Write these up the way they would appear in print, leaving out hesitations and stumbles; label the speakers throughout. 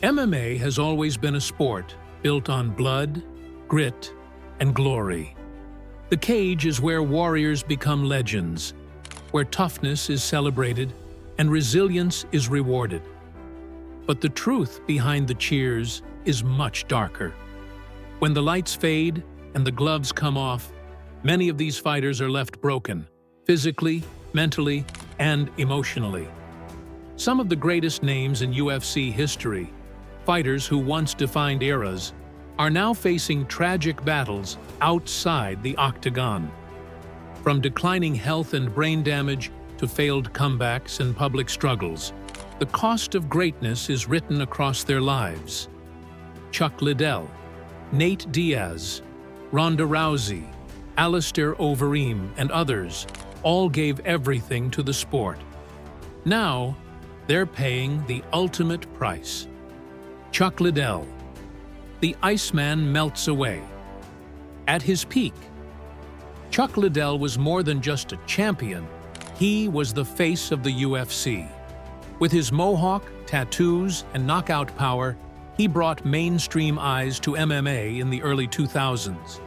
Speaker 1: MMA has always been a sport built on blood, grit, and glory. The cage is where warriors become legends, where toughness is celebrated and resilience is rewarded. But the truth behind the cheers is much darker. When the lights fade and the gloves come off, many of these fighters are left broken, physically, mentally, and emotionally. Some of the greatest names in UFC history, fighters who once defined eras, are now facing tragic battles outside the octagon. From declining health and brain damage to failed comebacks and public struggles, the cost of greatness is written across their lives. Chuck Liddell, Nate Diaz, Ronda Rousey, Alistair Overeem, and others all gave everything to the sport. Now, they're paying the ultimate price. Chuck Liddell. The Iceman melts away. At his peak, Chuck Liddell was more than just a champion. He was the face of the UFC. With his mohawk, tattoos, and knockout power, he brought mainstream eyes to MMA in the early 2000s.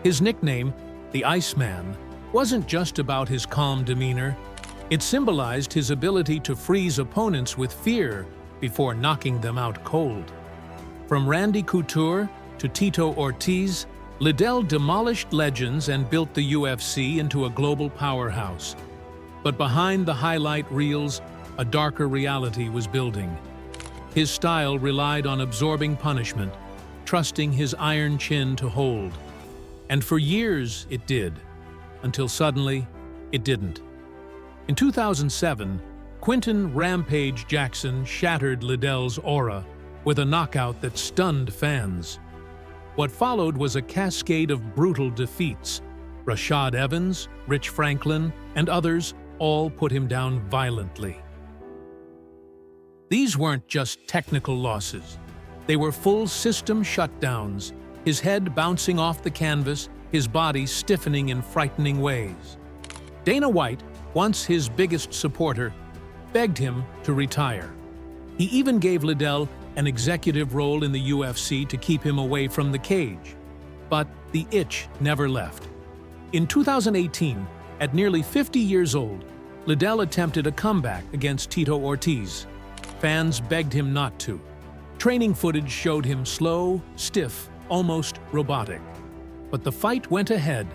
Speaker 1: His nickname, the Iceman, wasn't just about his calm demeanor. It symbolized his ability to freeze opponents with fear before knocking them out cold. From Randy Couture to Tito Ortiz, Liddell demolished legends and built the UFC into a global powerhouse. But behind the highlight reels, a darker reality was building. His style relied on absorbing punishment, trusting his iron chin to hold. And for years it did, until suddenly it didn't. In 2007, Quinton "Rampage" Jackson shattered Liddell's aura with a knockout that stunned fans. What followed was a cascade of brutal defeats. Rashad Evans, Rich Franklin, and others all put him down violently. These weren't just technical losses. They were full system shutdowns, his head bouncing off the canvas, his body stiffening in frightening ways. Dana White, once his biggest supporter, begged him to retire. He even gave Liddell an executive role in the UFC to keep him away from the cage. But the itch never left. In 2018, at nearly 50 years old, Liddell attempted a comeback against Tito Ortiz. Fans begged him not to. Training footage showed him slow, stiff, almost robotic. But the fight went ahead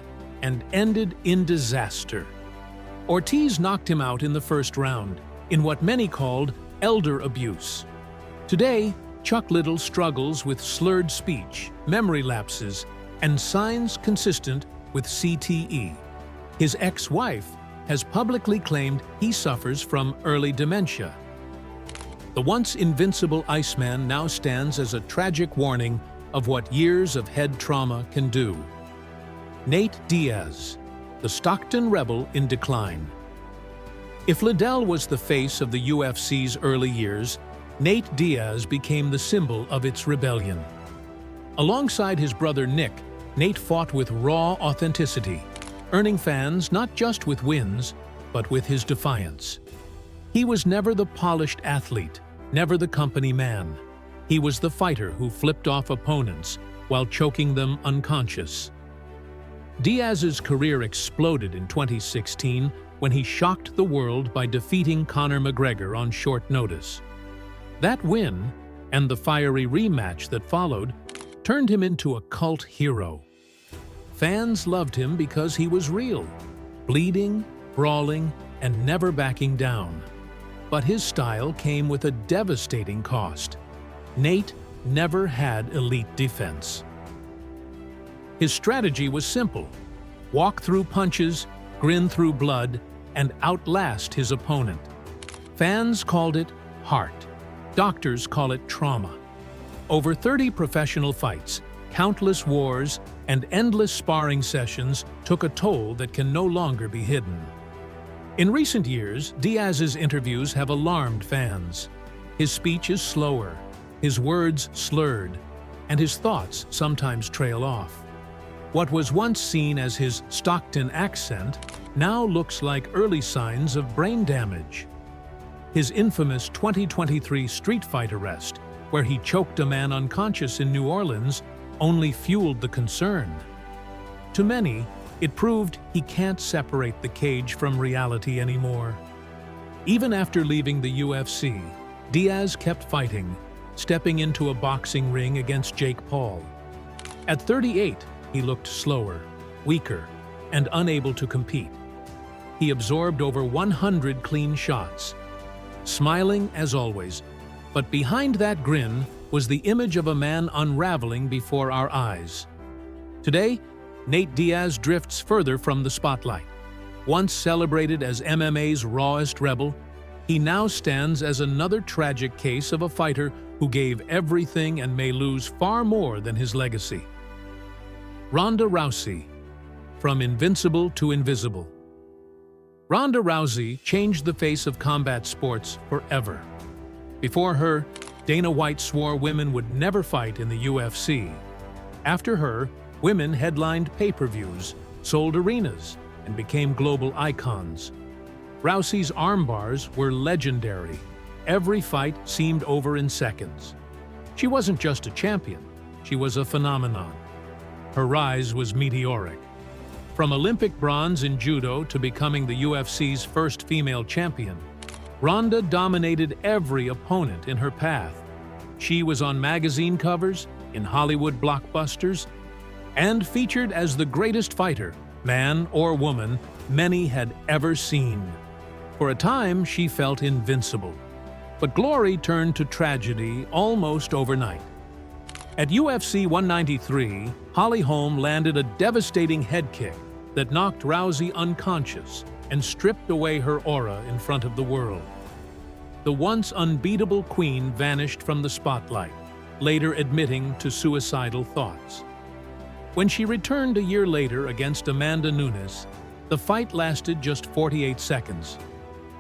Speaker 1: and ended in disaster. Ortiz knocked him out in the first round, in what many called elder abuse. Today, Chuck Liddell struggles with slurred speech, memory lapses, and signs consistent with CTE. His ex-wife has publicly claimed he suffers from early dementia. The once invincible Iceman now stands as a tragic warning of what years of head trauma can do. Nate Diaz, the Stockton rebel in decline. If Liddell was the face of the UFC's early years, Nate Diaz became the symbol of its rebellion. Alongside his brother Nick, Nate fought with raw authenticity, earning fans not just with wins, but with his defiance. He was never the polished athlete, never the company man. He was the fighter who flipped off opponents while choking them unconscious. Diaz's career exploded in 2016 when he shocked the world by defeating Conor McGregor on short notice. That win, and the fiery rematch that followed, turned him into a cult hero. Fans loved him because he was real, bleeding, brawling, and never backing down. But his style came with a devastating cost. Nate never had elite defense. His strategy was simple: walk through punches, grin through blood, and outlast his opponent. Fans called it heart. Doctors call it trauma. Over 30 professional fights, countless wars, and endless sparring sessions took a toll that can no longer be hidden. In recent years, Diaz's interviews have alarmed fans. His speech is slower, his words slurred, and his thoughts sometimes trail off. What was once seen as his Stockton accent now looks like early signs of brain damage. His infamous 2023 street fight arrest, where he choked a man unconscious in New Orleans, only fueled the concern. To many, it proved he can't separate the cage from reality anymore. Even after leaving the UFC, Diaz kept fighting, stepping into a boxing ring against Jake Paul. At 38, he looked slower, weaker, and unable to compete. He absorbed over 100 clean shots, smiling as always, but behind that grin was the image of a man unraveling before our eyes. Today, Nate Diaz drifts further from the spotlight. Once celebrated as MMA's rawest rebel, he now stands as another tragic case of a fighter who gave everything and may lose far more than his legacy. Ronda Rousey, from invincible to invisible. Ronda Rousey changed the face of combat sports forever. Before her, Dana White swore women would never fight in the UFC. After her, women headlined pay-per-views, sold arenas, and became global icons. Rousey's armbars were legendary. Every fight seemed over in seconds. She wasn't just a champion, she was a phenomenon. Her rise was meteoric. From Olympic bronze in judo to becoming the UFC's first female champion, Ronda dominated every opponent in her path. She was on magazine covers, in Hollywood blockbusters, and featured as the greatest fighter, man or woman, many had ever seen. For a time, she felt invincible. But glory turned to tragedy almost overnight. At UFC 193, Holly Holm landed a devastating head kick that knocked Rousey unconscious and stripped away her aura in front of the world. The once unbeatable queen vanished from the spotlight, later admitting to suicidal thoughts. When she returned a year later against Amanda Nunes, the fight lasted just 48 seconds.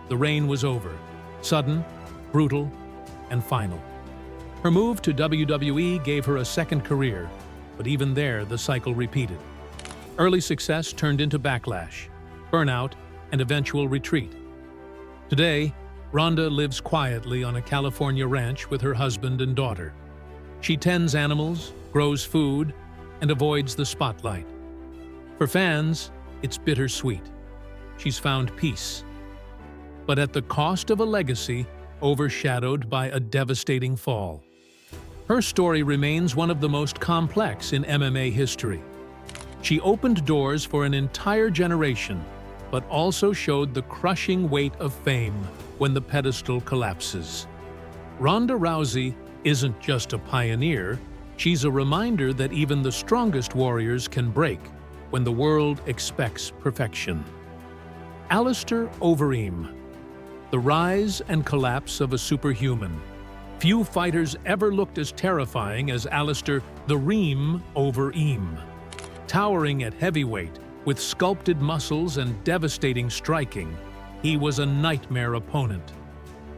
Speaker 1: The reign was over, sudden, brutal, and final. Her move to WWE gave her a second career, but even there the cycle repeated. Early success turned into backlash, burnout, and eventual retreat. Today, Ronda lives quietly on a California ranch with her husband and daughter. She tends animals, grows food, and avoids the spotlight. For fans, it's bittersweet. She's found peace, but at the cost of a legacy overshadowed by a devastating fall. Her story remains one of the most complex in MMA history. She opened doors for an entire generation, but also showed the crushing weight of fame when the pedestal collapses. Ronda Rousey isn't just a pioneer, she's a reminder that even the strongest warriors can break when the world expects perfection. Alistair Overeem, the rise and collapse of a superhuman. Few fighters ever looked as terrifying as Alistair "the Reem" Overeem. Towering at heavyweight, with sculpted muscles and devastating striking, he was a nightmare opponent.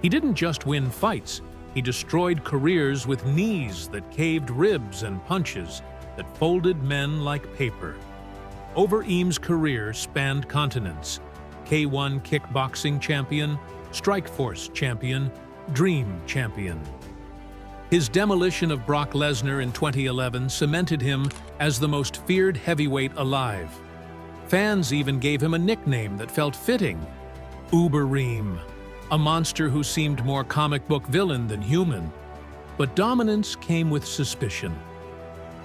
Speaker 1: He didn't just win fights, he destroyed careers with knees that caved ribs and punches that folded men like paper. Overeem's career spanned continents: K1 kickboxing champion, Strikeforce champion, Dream champion. His demolition of Brock Lesnar in 2011 cemented him as the most feared heavyweight alive. Fans even gave him a nickname that felt fitting: Ubereem, a monster who seemed more comic book villain than human. But dominance came with suspicion.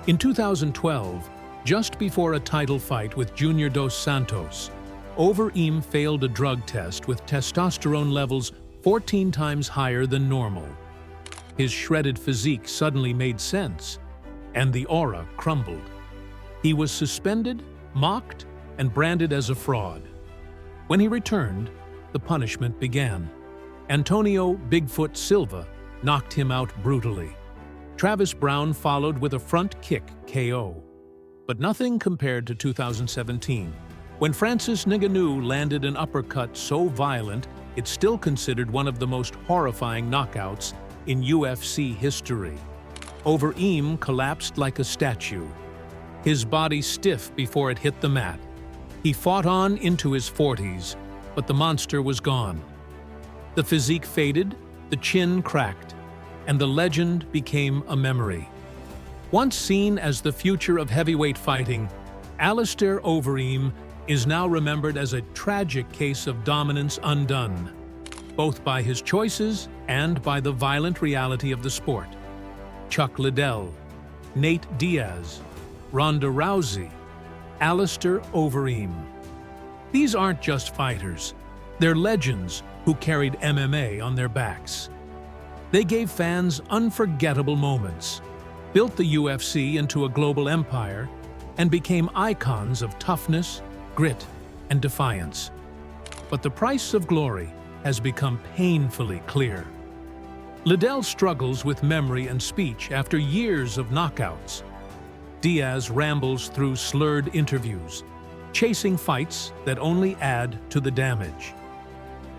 Speaker 1: In 2012, just before a title fight with Junior Dos Santos, Overeem failed a drug test with testosterone levels 14 times higher than normal. His shredded physique suddenly made sense, and the aura crumbled. He was suspended, mocked, and branded as a fraud. When he returned, the punishment began. Antonio Bigfoot Silva knocked him out brutally. Travis Brown followed with a front kick KO. But nothing compared to 2017, when Francis Ngannou landed an uppercut so violent it's still considered one of the most horrifying knockouts in UFC history. Overeem collapsed like a statue, his body stiff before it hit the mat. He fought on into his 40s, but the monster was gone. The physique faded, the chin cracked, and the legend became a memory. Once seen as the future of heavyweight fighting, Alistair Overeem is now remembered as a tragic case of dominance undone, both by his choices and by the violent reality of the sport. Chuck Liddell, Nate Diaz, Ronda Rousey, Alistair Overeem. These aren't just fighters, they're legends who carried MMA on their backs. They gave fans unforgettable moments, built the UFC into a global empire, and became icons of toughness, grit, and defiance. But the price of glory has become painfully clear. Liddell struggles with memory and speech after years of knockouts. Diaz rambles through slurred interviews, chasing fights that only add to the damage.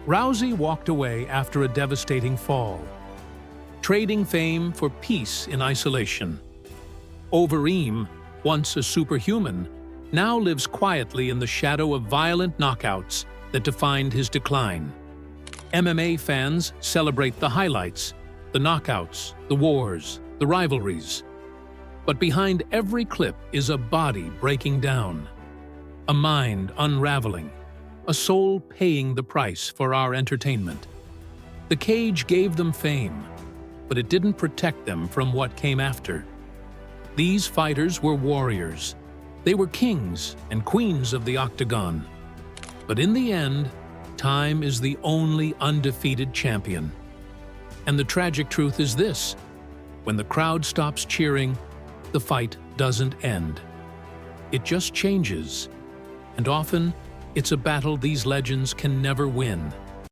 Speaker 1: Rousey walked away after a devastating fall, trading fame for peace in isolation. Overeem, once a superhuman, now lives quietly in the shadow of violent knockouts that defined his decline. MMA fans celebrate the highlights, the knockouts, the wars, the rivalries. But behind every clip is a body breaking down, a mind unraveling, a soul paying the price for our entertainment. The cage gave them fame, but it didn't protect them from what came after. These fighters were warriors. They were kings and queens of the octagon. But in the end, time is the only undefeated champion. And the tragic truth is this: when the crowd stops cheering, the fight doesn't end. It just changes. And often, it's a battle these legends can never win.